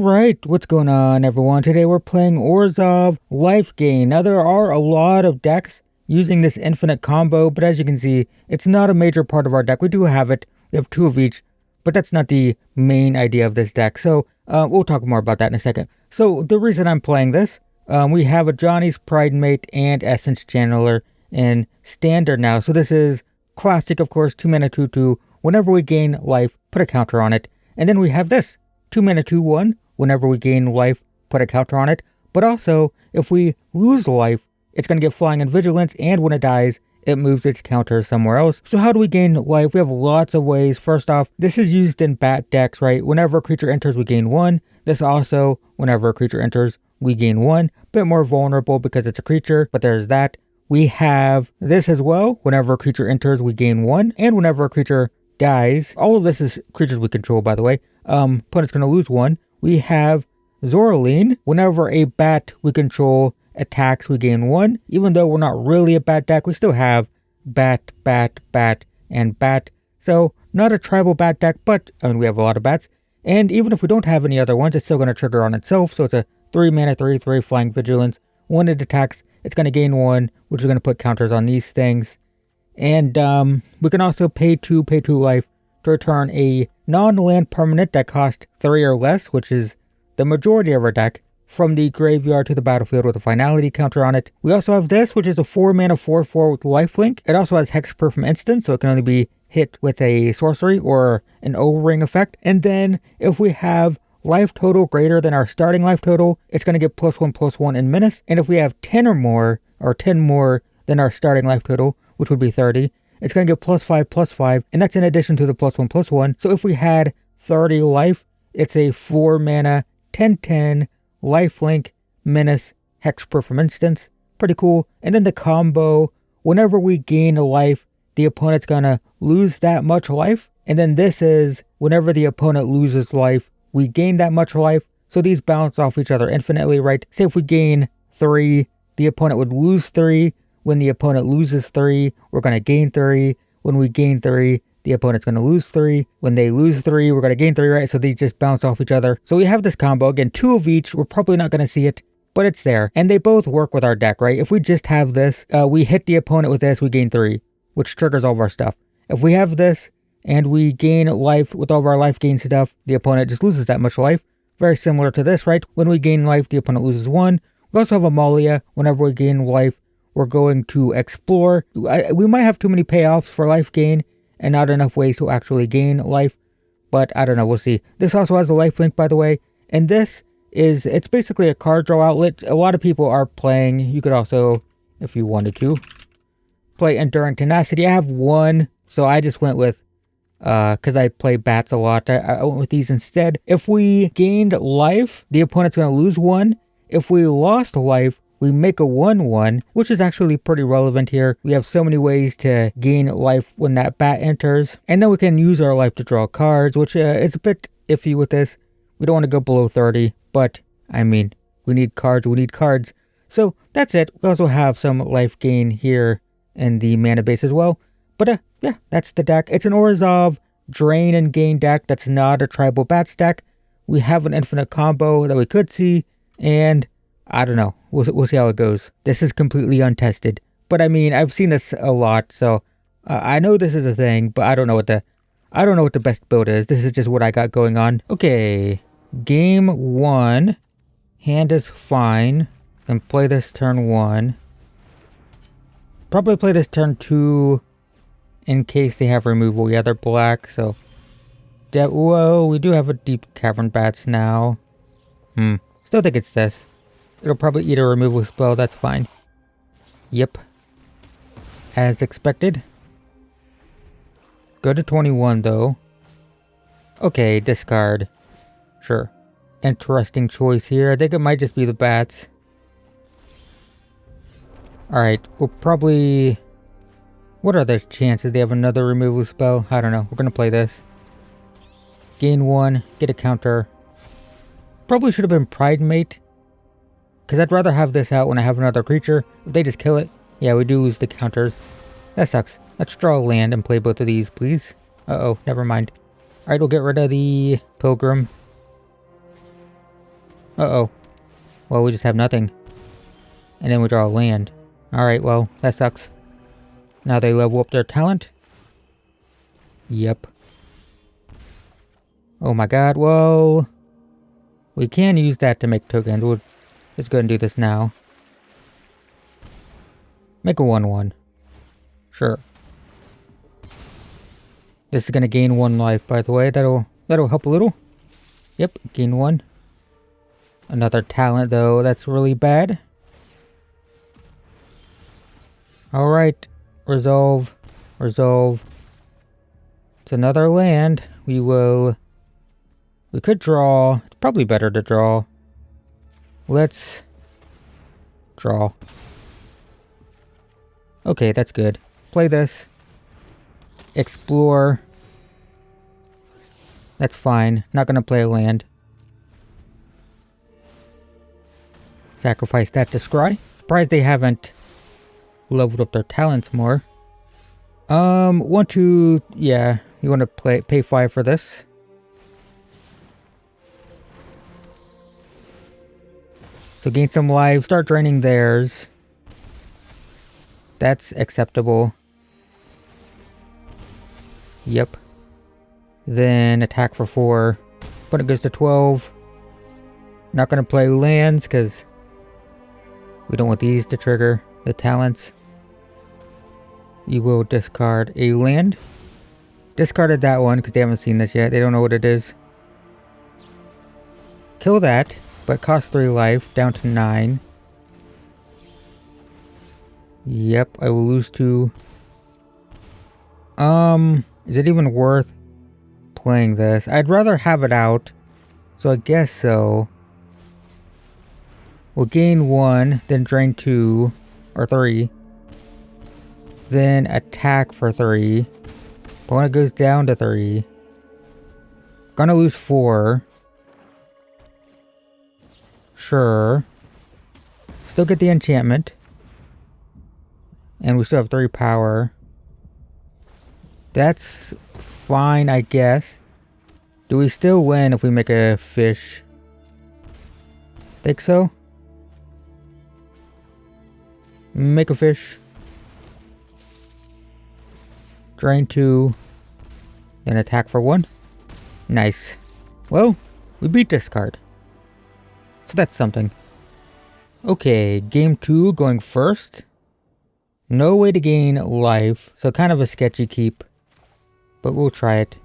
Alright, what's going on everyone? Today we're playing Orzhov Lifegain. Now there are a lot of decks using this infinite combo, but as you can see, it's not a major part of our deck. We do have it, we have 2 of each, but that's not the main idea of this deck. So we'll talk more about that in a second. So the reason I'm playing this, we have Ajani's Pridemate and Essence Channeler in standard now. So this is classic, of course, 2 mana 2/2. Whenever we gain life, put a counter on it. And then we have this. 2 mana 2/1, whenever we gain life, put a counter on it. But also, if we lose life, it's going to get Flying and Vigilance, and when it dies, it moves its counter somewhere else. So how do we gain life? We have lots of ways. First off, this is used in bat decks, right? Whenever a creature enters, we gain 1. This also, whenever a creature enters, we gain 1. Bit more vulnerable because it's a creature, but there's that. We have this as well. Whenever a creature enters, we gain 1. And whenever a creature dies, all of this is creatures we control, by the way. Opponent's going to lose 1. We have Zoraline. Whenever a bat we control attacks, we gain 1. Even though we're not really a bat deck, we still have bat, bat, bat, and bat. So not a tribal bat deck, but we have a lot of bats. And even if we don't have any other ones, it's still going to trigger on itself. So it's a 3 mana 3/3 Flying Vigilance. When it attacks, it's going to gain 1, which is going to put counters on these things. And we can also pay 2 life to return a non-land permanent that costs 3 or less, which is the majority of our deck, from the graveyard to the battlefield with a finality counter on it. We also have this, which is a 4 mana 4/4 with lifelink. It also has hexproof from instant, so it can only be hit with a sorcery or an O-ring effect. And then if we have life total greater than our starting life total, it's going to get +1/+1 in menace. And if we have 10 or more, or 10 more than our starting life total, which would be 30, it's going to get +5/+5, and that's in addition to the +1/+1. So if we had 30 life, it's a 4 mana 10/10 lifelink menace hexproof from instance. Pretty cool. And then the combo, whenever we gain a life, the opponent's going to lose that much life. And then this is whenever the opponent loses life, we gain that much life. So these bounce off each other infinitely, right? Say if we gain 3, the opponent would lose 3. When the opponent loses 3, we're going to gain 3. When we gain 3, the opponent's going to lose 3. When they lose 3, we're going to gain 3, right? So these just bounce off each other. So we have this combo. Again, 2 of each. We're probably not going to see it, but it's there. And they both work with our deck, right? If we just have this, we hit the opponent with this, we gain 3, which triggers all of our stuff. If we have this and we gain life with all of our life gain stuff, the opponent just loses that much life. Very similar to this, right? When we gain life, the opponent loses 1. We also have Amalia. Whenever we gain life, we're going to explore. We might have too many payoffs for life gain and not enough ways to actually gain life, but I don't know, we'll see. This also has a lifelink, by the way, and this is, it's basically a card draw outlet. A lot of people are playing, you could also, if you wanted to, play Enduring Tenacity. I have 1, so I just went with, because I play bats a lot, I went with these instead. If we gained life, the opponent's going to lose 1. If we lost life, we make a 1/1, which is actually pretty relevant here. We have so many ways to gain life when that bat enters. And then we can use our life to draw cards, which is a bit iffy with this. We don't want to go below 30, but I mean, we need cards. So that's it. We also have some life gain here in the mana base as well. But yeah, that's the deck. It's an Orzhov drain and gain deck that's not a tribal bats deck. We have an infinite combo that we could see, and I don't know. We'll see how it goes. This is completely untested. But I mean, I've seen this a lot, so I know this is a thing, but I don't know what the best build is. This is just what I got going on. Okay. Game 1. Hand is fine. Can play this turn 1. Probably play this turn 2 in case they have removal. Yeah, they're black, so whoa, we do have a Deep Cavern Bats now. Still think it's this. It'll probably eat a removal spell, that's fine. Yep. As expected. Go to 21 though. Okay, discard. Sure. Interesting choice here. I think it might just be the bats. Alright, we'll probably... What are the chances they have another removal spell? I don't know. We're gonna play this. Gain 1, get a counter. Probably should have been Pridemate, because I'd rather have this out when I have another creature. If they just kill it, yeah, we do lose the counters. That sucks. Let's draw a land and play both of these, please. Uh-oh, never mind. Alright, we'll get rid of the Pilgrim. Uh-oh. Well, we just have nothing. And then we draw land. Alright, well, that sucks. Now they level up their talent. Yep. Oh my god, well... We can use that to make tokens. We'll just go ahead and do this now. Make a 1/1. Sure. This is gonna gain 1 life, by the way. That'll help a little. Yep, gain 1. Another talent, though. That's really bad. Alright. Resolve. Resolve. It's another land. We could draw. It's probably better to draw. Let's draw. Okay, that's good. Play this. Explore. That's fine. Not gonna play a land. Sacrifice that to scry. Surprised they haven't leveled up their talents more. Want to... Yeah, you want to pay 5 for this. So gain some life, start draining theirs. That's acceptable. Yep. Then attack for 4. But it goes to 12. Not gonna play lands because we don't want these to trigger the talents. You will discard a land. Discarded that one because they haven't seen this yet. They don't know what it is. Kill that, but cost 3 life, down to 9. Yep, I will lose 2. Is it even worth playing this? I'd rather have it out, so I guess so. We'll gain 1, then drain 2, or 3. Then attack for 3. But when it goes down to 3, gonna lose 4. Sure. Still get the enchantment. And we still have 3 power. That's fine, I guess. Do we still win if we make a fish? Think so? Make a fish. Drain 2. Then attack for 1. Nice. Well, we beat this card. So that's something. Okay, game 2 going first. No way to gain life, so kind of a sketchy keep. But we'll try it.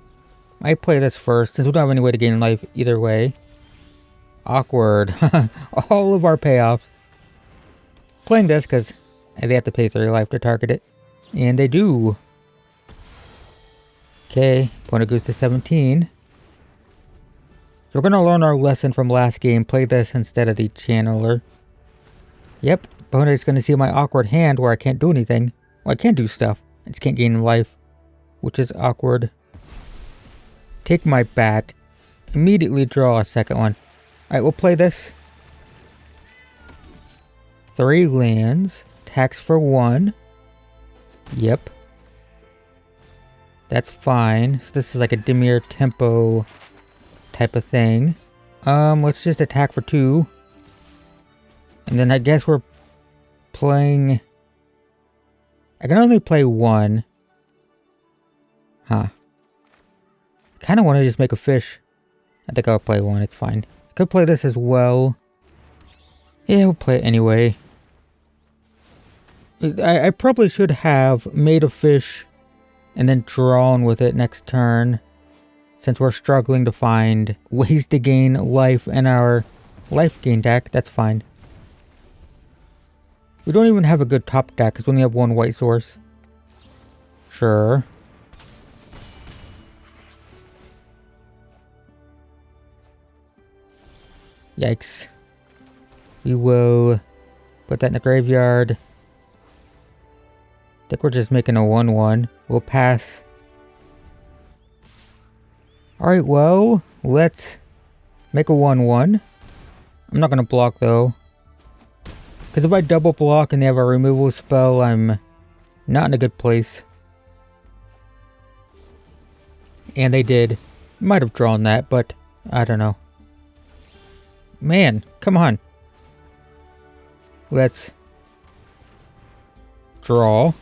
I play this first, since we don't have any way to gain life either way. Awkward. All of our payoffs. Playing this because they have to pay 3 life to target it. And they do. Okay, opponent goes to 17. So we're going to learn our lesson from last game. Play this instead of the channeler. Yep, opponent is going to see my awkward hand where I can't do anything. Well, I can't do stuff. I just can't gain life, which is awkward. Take my bat. Immediately draw a second one. Alright, we'll play this. 3 lands. Tax for 1. Yep. That's fine. So this is like a Dimir tempo type of thing. Let's just attack for 2. And then I guess we're playing... I can only play 1. Huh. Kind of want to just make a fish. I think I'll play 1, it's fine. I could play this as well. Yeah, we'll play it anyway. I probably should have made a fish and then drawn with it next turn. Since we're struggling to find ways to gain life in our life gain deck, that's fine. We don't even have a good top deck because we only have 1 white source. Sure. Yikes. We will put that in the graveyard. I think we're just making a 1/1. We'll pass. Alright, well, let's make a 1/1. I'm not going to block though. Because if I double block and they have a removal spell, I'm not in a good place. And they did. Might have drawn that, but I don't know. Man, come on. Let's draw.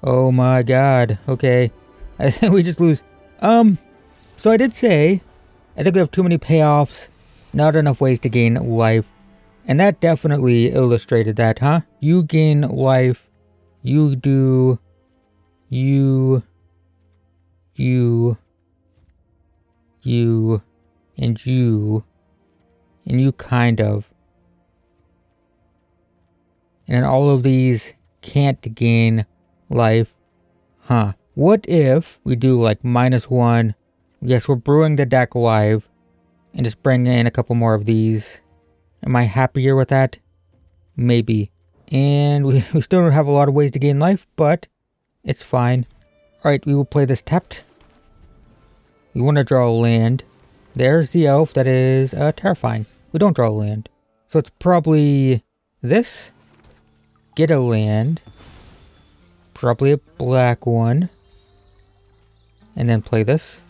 Oh my god. Okay. I think we just lose. So I did say, I think we have too many payoffs, not enough ways to gain life. And that definitely illustrated that, huh? You gain life, you do, you, and you kind of. And all of these can't gain life, huh? What if we do like -1? Yes, we're brewing the deck live and just bring in a couple more of these. Am I happier with that? Maybe. And we still don't have a lot of ways to gain life, but it's fine. Alright, we will play this tapped. We want to draw a land. There's the elf that is terrifying. We don't draw a land. So it's probably this. Get a land. Probably a black one. And then play this.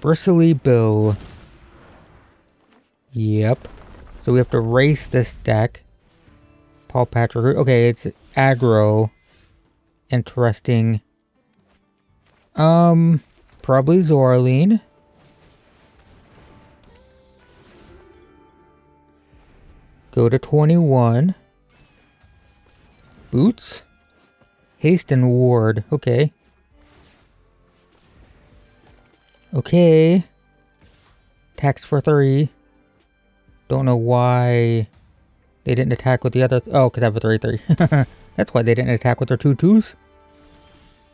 Bristly Bill. Yep. So we have to race this deck. Paul Patrick. Okay, it's aggro. Interesting. Probably Zorline. Go to 21. Boots. Haste and ward. Okay. Okay. Attacks for 3. Don't know why they didn't attack with the other... Oh, because I have a 3/3. That's why they didn't attack with their 2/2s.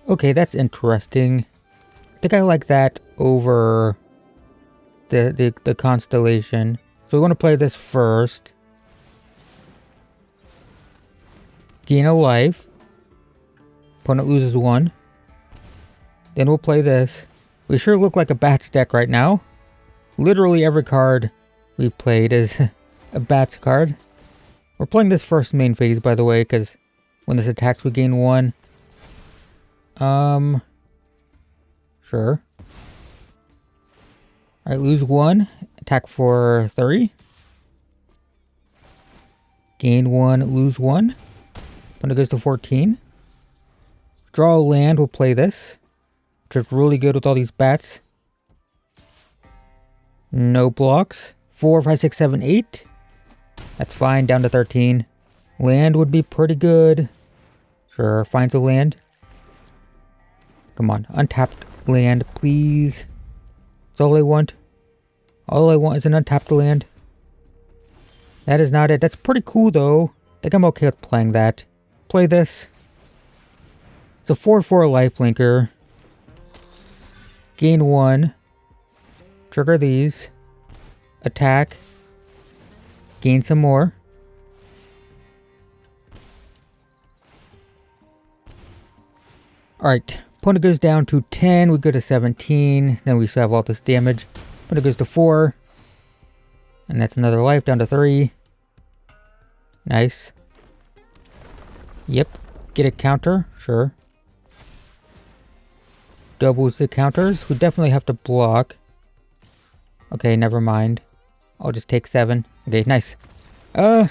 Okay, that's interesting. I think I like that over the constellation. So we want to play this first. Gain a life. Opponent loses 1. Then we'll play this. We sure look like a Bats deck right now. Literally every card we've played is a Bats card. We're playing this first main phase, by the way, because when this attacks we gain 1. Sure. Alright, lose 1. Attack for 3. Gain 1, lose 1. When it goes to 14. Draw a land, we'll play this. Which is really good with all these bats. No blocks. 4, 5, 6, 7, 8. That's fine, down to 13. Land would be pretty good. Sure, finds a land. Come on, untapped land, please. That's all I want. All I want is an untapped land. That is not it. That's pretty cool, though. I think I'm okay with playing that. Play this. It's a 4/4 lifelinker. Gain 1. Trigger these. Attack. Gain some more. Alright. Opponent goes down to 10. We go to 17. Then we still have all this damage. Opponent goes to 4. And that's another life down to 3. Nice. Yep. Get a counter. Sure. Doubles the counters. We definitely have to block. Okay, never mind. I'll just take 7. Okay, nice. I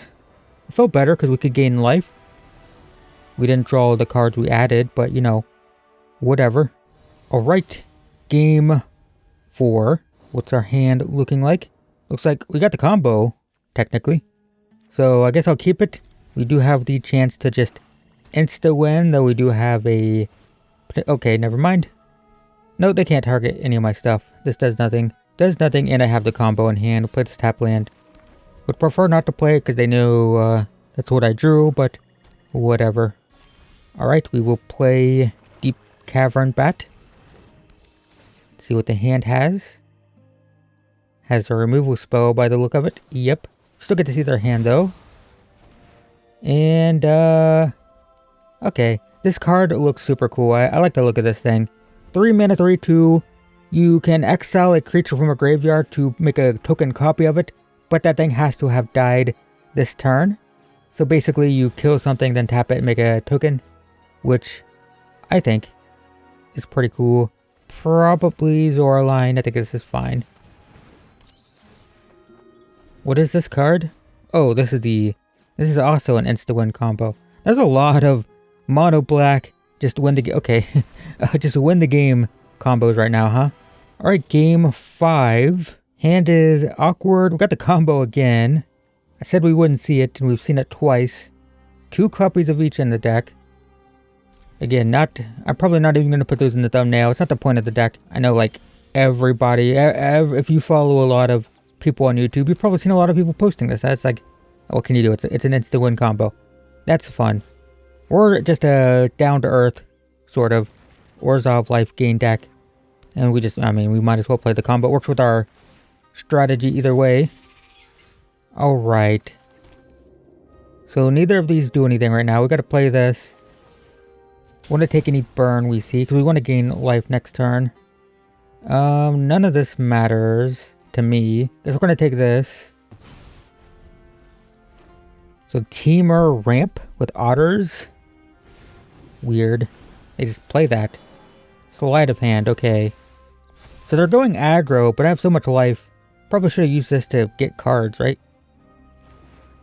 felt better because we could gain life. We didn't draw the cards we added, but you know, whatever. Alright. Game 4. What's our hand looking like? Looks like we got the combo, technically. So I guess I'll keep it. We do have the chance to just insta-win, though we do have a... Okay, never mind. No, they can't target any of my stuff. This does nothing. Does nothing, and I have the combo in hand. We'll play this tap land. Would prefer not to play it because they know that's what I drew, but whatever. Alright, we will play Deep Cavern Bat. Let's see what the hand has. Has a removal spell by the look of it. Yep. Still get to see their hand though. And, okay. This card looks super cool. I like the look of this thing. 3 mana, 3/2. You can exile a creature from a graveyard to make a token copy of it, but that thing has to have died this turn. So basically you kill something, then tap it and make a token, which I think is pretty cool. Probably Zoraline. I think this is fine. What is this card? Oh, this is also an insta-win combo. There's a lot of mono black, just win the game. Okay, just win the game combos right now, huh? All right, game 5. Hand is awkward. We got the combo again. I said we wouldn't see it, and we've seen it twice. 2 copies of each in the deck. Again, I'm probably not even going to put those in the thumbnail. It's not the point of the deck. I know, like, everybody, if you follow a lot of people on YouTube, you've probably seen a lot of people posting this. That's like, what can you do? It's an instant-win combo. That's fun. We're just a down-to-earth, sort of, Orzhov Lifegain deck. And we might as well play the combo. It works with our strategy either way. Alright. So neither of these do anything right now. We gotta play this. Want to take any burn we see, because we want to gain life next turn. None of this matters to me. Guess we're gonna take this. So Temur ramp with otters. Weird. They just play that. Sleight of hand, okay. So they're going aggro, but I have so much life. Probably should have used this to get cards, right?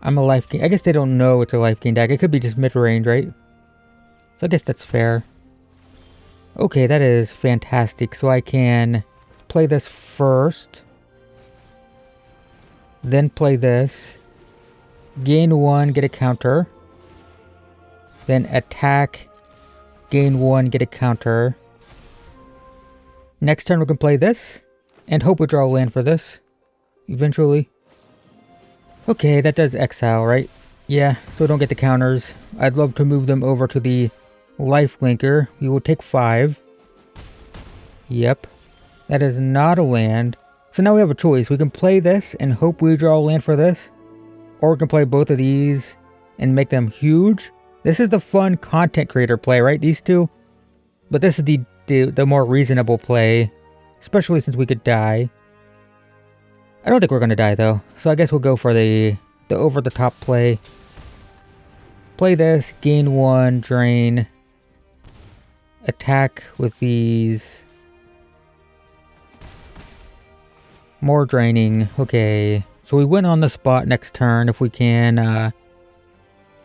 I'm a life gain. I guess they don't know it's a life gain deck. It could be just mid-range, right? So I guess that's fair. Okay, that is fantastic. So I can play this first. Then play this. Gain 1, get a counter. Then attack. Gain 1, get a counter. Next turn we can play this. And hope we draw a land for this. Eventually. Okay, that does exile, right? Yeah, so we don't get the counters. I'd love to move them over to the life linker. We will take 5. Yep. That is not a land. So now we have a choice. We can play this and hope we draw a land for this. Or we can play both of these and make them huge. This is the fun content creator play, right? These two. But this is the more reasonable play. Especially since we could die. I don't think we're going to die though. So I guess we'll go for the over-the-top play. Play this. Gain 1. Drain. Attack with these. More draining. Okay. So we win on the spot next turn if we can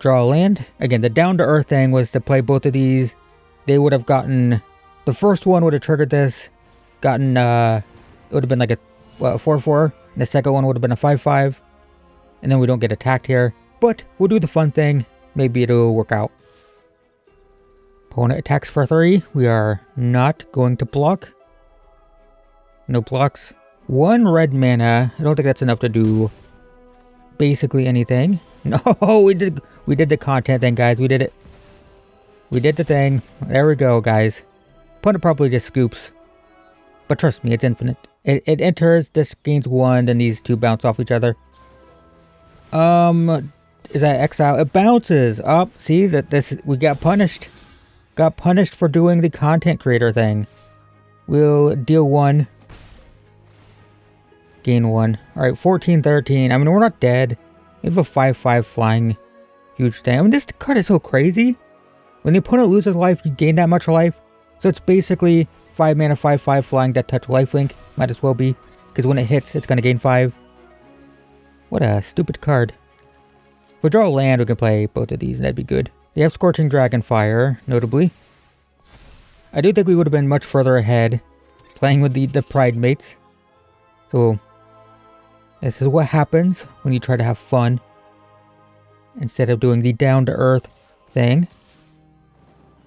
draw a land. Again, the down-to-earth thing was to play both of these. They would have gotten... The first one would have triggered this. Gotten... It would have been like a 4-4. The second one would have been a 5-5. And then we don't get attacked here. But we'll do the fun thing. Maybe it'll work out. Opponent attacks for 3. We are not going to block. No blocks. 1 red mana. I don't think that's enough to do basically anything. No, we did the content thing, guys. We did it. We did the thing. There we go, guys. Opponent probably just scoops. But trust me, it's infinite. It enters, this gains 1, then these two bounce off each other. Is that exile? It bounces up. See that we got punished. Got punished for doing the content creator thing. We'll deal 1. Gain 1. Alright, 14, 13. I mean, we're not dead. We have a 5-5 flying. Huge thing. I mean, this card is so crazy. When the opponent loses life, you gain that much life. So it's basically 5 mana, 5-5 flying that touch lifelink. Might as well be. Because when it hits, it's going to gain 5. What a stupid card. If we draw a land, we can play both of these, and that'd be good. They have Scorching Dragonfire, notably. I do think we would have been much further ahead playing with the Pridemates. So, this is what happens when you try to have fun instead of doing the down-to-earth thing.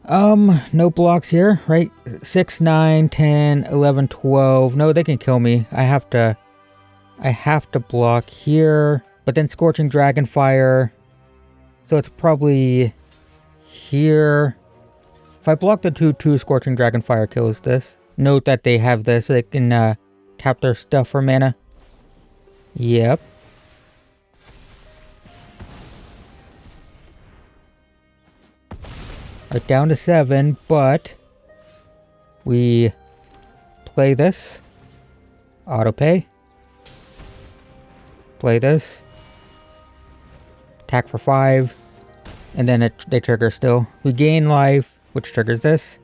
No blocks here, right? 6, 9, 10, 11, 12. No, they can kill me. I have to block here. But then Scorching Dragonfire. So it's probably here. If I block the 2/2, Scorching Dragonfire kills this. Note that they have this so they can tap their stuff for mana. Yep. Right, down to 7, but we play this. Autopay. Play this. Attack for 5. And then they trigger still. We gain life, which triggers this.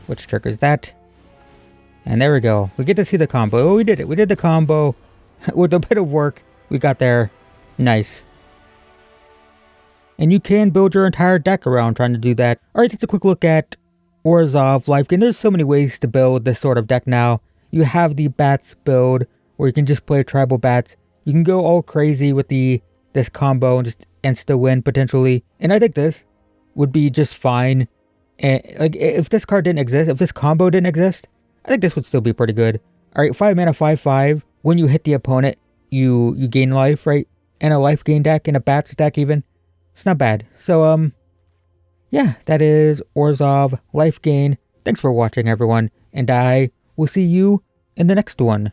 which triggers that. And there we go. We get to see the combo. Oh, we did it. We did the combo with a bit of work. We got there. Nice. And you can build your entire deck around trying to do that. Alright, that's a quick look at Orzhov Lifegain. There's so many ways to build this sort of deck now. You have the bats build, where you can just play tribal bats. You can go all crazy with this combo and just insta-win potentially. And I think this would be just fine. And like, if this card didn't exist, if this combo didn't exist, I think this would still be pretty good. Alright, 5 mana, 5/5. When you hit the opponent, you gain life, right? And a life gain deck, and a bats deck even. It's not bad. So, yeah, that is Orzhov Lifegain. Thanks for watching, everyone. And I will see you in the next one.